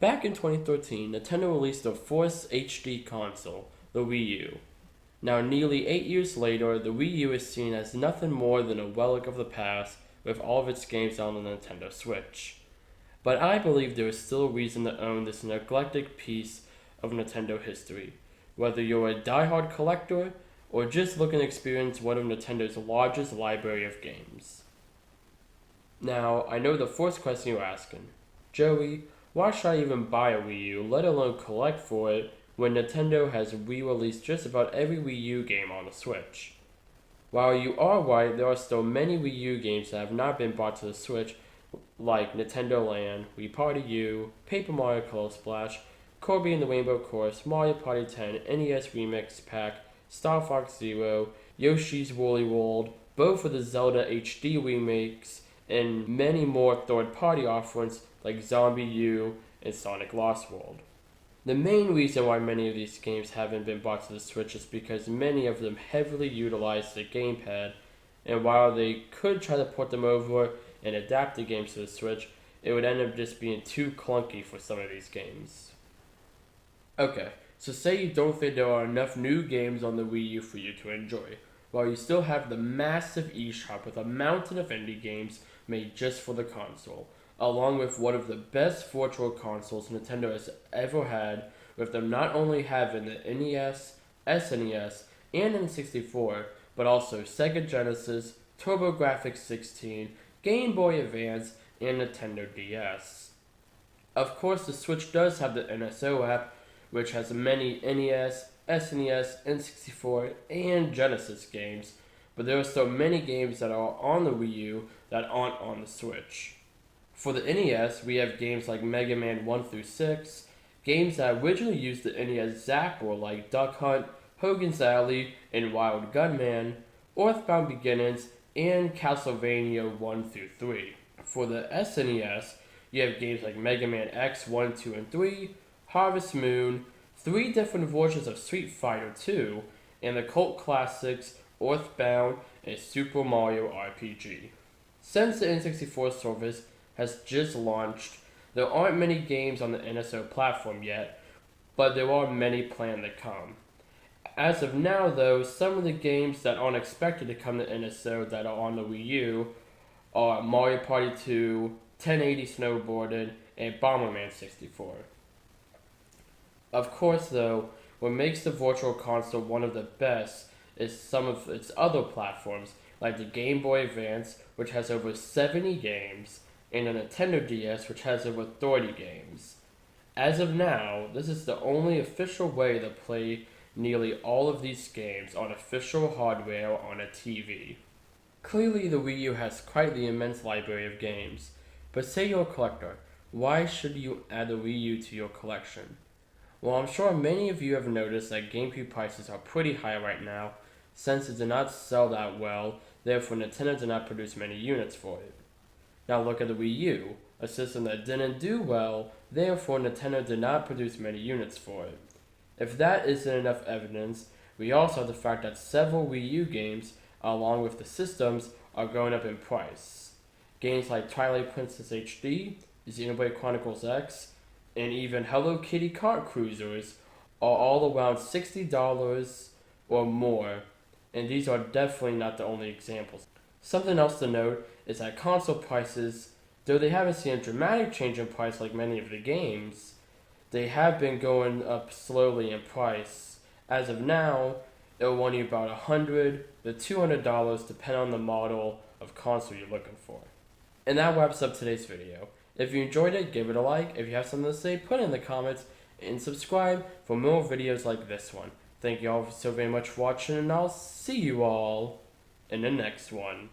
Back in 2013, Nintendo released the first HD console, the Wii U. Now, nearly 8 years later, the Wii U is seen as nothing more than a relic of the past with all of its games on the Nintendo Switch. But I believe there is still a reason to own this neglected piece of Nintendo history, whether you're a die-hard collector or just looking to experience one of Nintendo's largest library of games. Now, I know the first question you're asking, Joey, why should I even buy a Wii U, let alone collect for it, when Nintendo has re-released just about every Wii U game on the Switch? While you are right, there are still many Wii U games that have not been brought to the Switch, like Nintendo Land, Wii Party U, Paper Mario Color Splash, Kirby and the Rainbow Course, Mario Party 10, NES Remix Pack, Star Fox Zero, Yoshi's Woolly World, both of the Zelda HD remakes, and many more third-party offerings like Zombie U and Sonic Lost World. The main reason why many of these games haven't been brought to the Switch is because many of them heavily utilize the gamepad, and while they could try to port them over and adapt the games to the Switch, it would end up just being too clunky for some of these games. Okay, so say you don't think there are enough new games on the Wii U for you to enjoy, while you still have the massive eShop with a mountain of indie games made just for the console, along with one of the best virtual consoles Nintendo has ever had, with them not only having the NES, SNES, and N64, but also Sega Genesis, TurboGrafx-16, Game Boy Advance, and Nintendo DS. Of course, the Switch does have the NSO app, which has many NES, SNES, N64, and Genesis games, but there are still many games that are on the Wii U that aren't on the Switch. For the NES, we have games like Mega Man 1 through 6, games that originally used the NES Zapper like Duck Hunt, Hogan's Alley, and Wild Gunman, Earthbound Beginnings, and Castlevania 1 through 3. For the SNES, you have games like Mega Man X 1, 2, and 3, Harvest Moon, 3 different versions of Street Fighter 2, and the cult classics Earthbound and Super Mario RPG. Since the N64 service has just launched, there aren't many games on the NSO platform yet, but there are many planned to come. As of now though, some of the games that aren't expected to come to NSO that are on the Wii U are Mario Party 2, 1080 Snowboarding, and Bomberman 64. Of course though, what makes the Virtual Console one of the best is some of its other platforms, like the Game Boy Advance, which has over 70 games, and the Nintendo DS, which has over 30 games. As of now, this is the only official way to play nearly all of these games on official hardware on a TV. Clearly, the Wii U has quite the immense library of games, but say you're a collector, why should you add the Wii U to your collection? Well, I'm sure many of you have noticed that GameCube prices are pretty high right now, since it did not sell that well, therefore Nintendo did not produce many units for it. Now look at the Wii U, a system that didn't do well, therefore Nintendo did not produce many units for it. If that isn't enough evidence, we also have the fact that several Wii U games, along with the systems, are going up in price. Games like Twilight Princess HD, Xenoblade Chronicles X, and even Hello Kitty Kart Cruisers are all around $60 or more, and these are definitely not the only examples. Something else to note is that console prices, though they haven't seen a dramatic change in price like many of the games, they have been going up slowly in price. As of now, it'll run you about $100 to $200 depending on the model of console you're looking for. And that wraps up today's video. If you enjoyed it, give it a like. If you have something to say, put it in the comments, and subscribe for more videos like this one. Thank you all so very much for watching, and I'll see you all in the next one.